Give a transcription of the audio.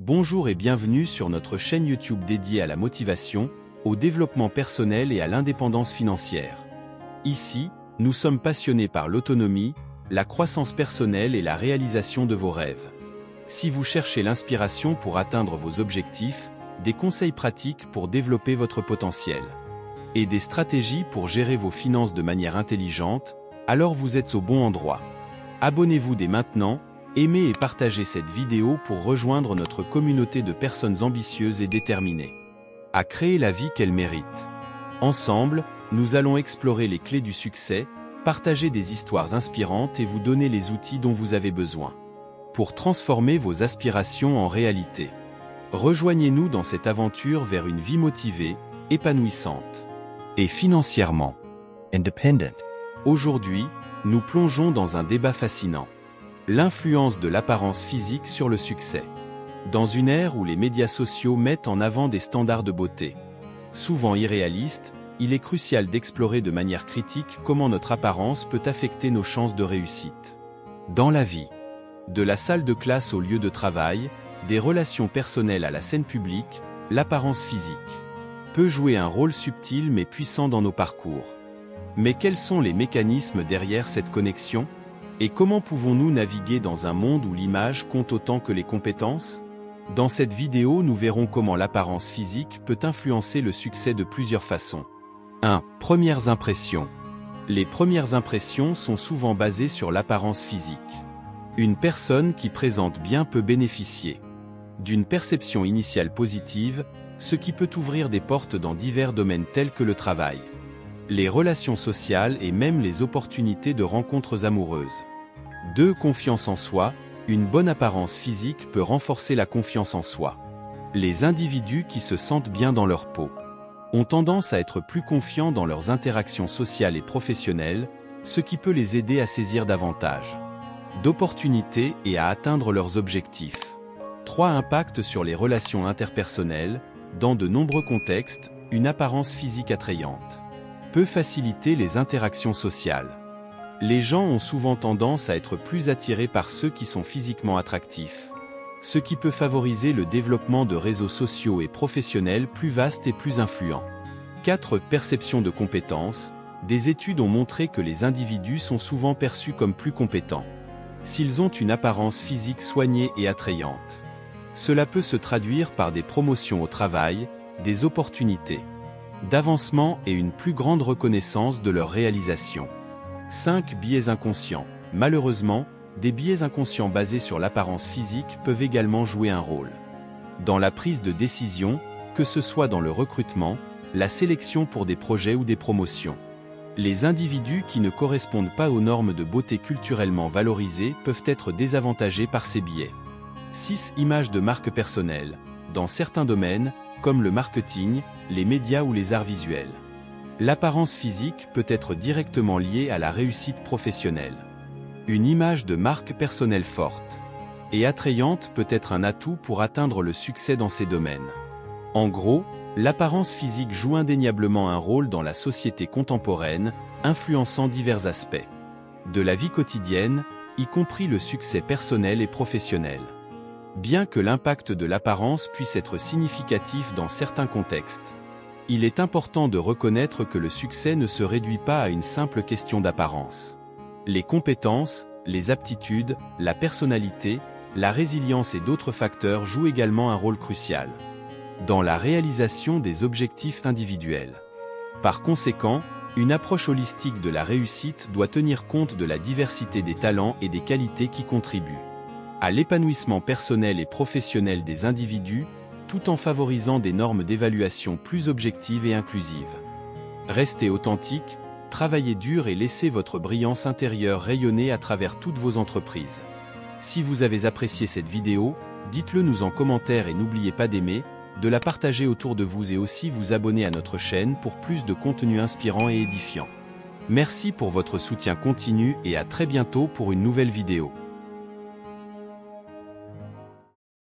Bonjour et bienvenue sur notre chaîne YouTube dédiée à la motivation, au développement personnel et à l'indépendance financière. Ici, nous sommes passionnés par l'autonomie, la croissance personnelle et la réalisation de vos rêves. Si vous cherchez l'inspiration pour atteindre vos objectifs, des conseils pratiques pour développer votre potentiel et des stratégies pour gérer vos finances de manière intelligente, alors vous êtes au bon endroit. Abonnez-vous dès maintenant, aimez et partagez cette vidéo pour rejoindre notre communauté de personnes ambitieuses et déterminées à créer la vie qu'elles méritent. Ensemble, nous allons explorer les clés du succès, partager des histoires inspirantes et vous donner les outils dont vous avez besoin pour transformer vos aspirations en réalité. Rejoignez-nous dans cette aventure vers une vie motivée, épanouissante et financièrement independent. Aujourd'hui, nous plongeons dans un débat fascinant. L'influence de l'apparence physique sur le succès. Dans une ère où les médias sociaux mettent en avant des standards de beauté souvent irréalistes, il est crucial d'explorer de manière critique comment notre apparence peut affecter nos chances de réussite dans la vie. De la salle de classe au lieu de travail, des relations personnelles à la scène publique, l'apparence physique peut jouer un rôle subtil mais puissant dans nos parcours. Mais quels sont les mécanismes derrière cette connexion ? Et comment pouvons-nous naviguer dans un monde où l'image compte autant que les compétences ? Dans cette vidéo, nous verrons comment l'apparence physique peut influencer le succès de plusieurs façons. 1. Premières impressions. Les premières impressions sont souvent basées sur l'apparence physique. Une personne qui présente bien peut bénéficier d'une perception initiale positive, ce qui peut ouvrir des portes dans divers domaines tels que le travail, les relations sociales et même les opportunités de rencontres amoureuses. 2. Confiance en soi. Une bonne apparence physique peut renforcer la confiance en soi. Les individus qui se sentent bien dans leur peau ont tendance à être plus confiants dans leurs interactions sociales et professionnelles, ce qui peut les aider à saisir davantage d'opportunités et à atteindre leurs objectifs. 3. Impact sur les relations interpersonnelles. Dans de nombreux contextes, une apparence physique attrayante peut faciliter les interactions sociales. Les gens ont souvent tendance à être plus attirés par ceux qui sont physiquement attractifs, ce qui peut favoriser le développement de réseaux sociaux et professionnels plus vastes et plus influents. 4. Perception de compétences. Des études ont montré que les individus sont souvent perçus comme plus compétents s'ils ont une apparence physique soignée et attrayante. Cela peut se traduire par des promotions au travail, des opportunités d'avancement et une plus grande reconnaissance de leur réalisation. 5. Biais inconscients. Malheureusement, des biais inconscients basés sur l'apparence physique peuvent également jouer un rôle dans la prise de décision, que ce soit dans le recrutement, la sélection pour des projets ou des promotions. Les individus qui ne correspondent pas aux normes de beauté culturellement valorisées peuvent être désavantagés par ces biais. 6. Image de marque personnelle. Dans certains domaines, comme le marketing, les médias ou les arts visuels, l'apparence physique peut être directement liée à la réussite professionnelle. Une image de marque personnelle forte et attrayante peut être un atout pour atteindre le succès dans ces domaines. En gros, l'apparence physique joue indéniablement un rôle dans la société contemporaine, influençant divers aspects de la vie quotidienne, y compris le succès personnel et professionnel. Bien que l'impact de l'apparence puisse être significatif dans certains contextes, il est important de reconnaître que le succès ne se réduit pas à une simple question d'apparence. Les compétences, les aptitudes, la personnalité, la résilience et d'autres facteurs jouent également un rôle crucial dans la réalisation des objectifs individuels. Par conséquent, une approche holistique de la réussite doit tenir compte de la diversité des talents et des qualités qui contribuent à l'épanouissement personnel et professionnel des individus, tout en favorisant des normes d'évaluation plus objectives et inclusives. Restez authentique, travaillez dur et laissez votre brillance intérieure rayonner à travers toutes vos entreprises. Si vous avez apprécié cette vidéo, dites-le nous en commentaire et n'oubliez pas d'aimer, de la partager autour de vous et aussi vous abonner à notre chaîne pour plus de contenu inspirant et édifiant. Merci pour votre soutien continu et à très bientôt pour une nouvelle vidéo.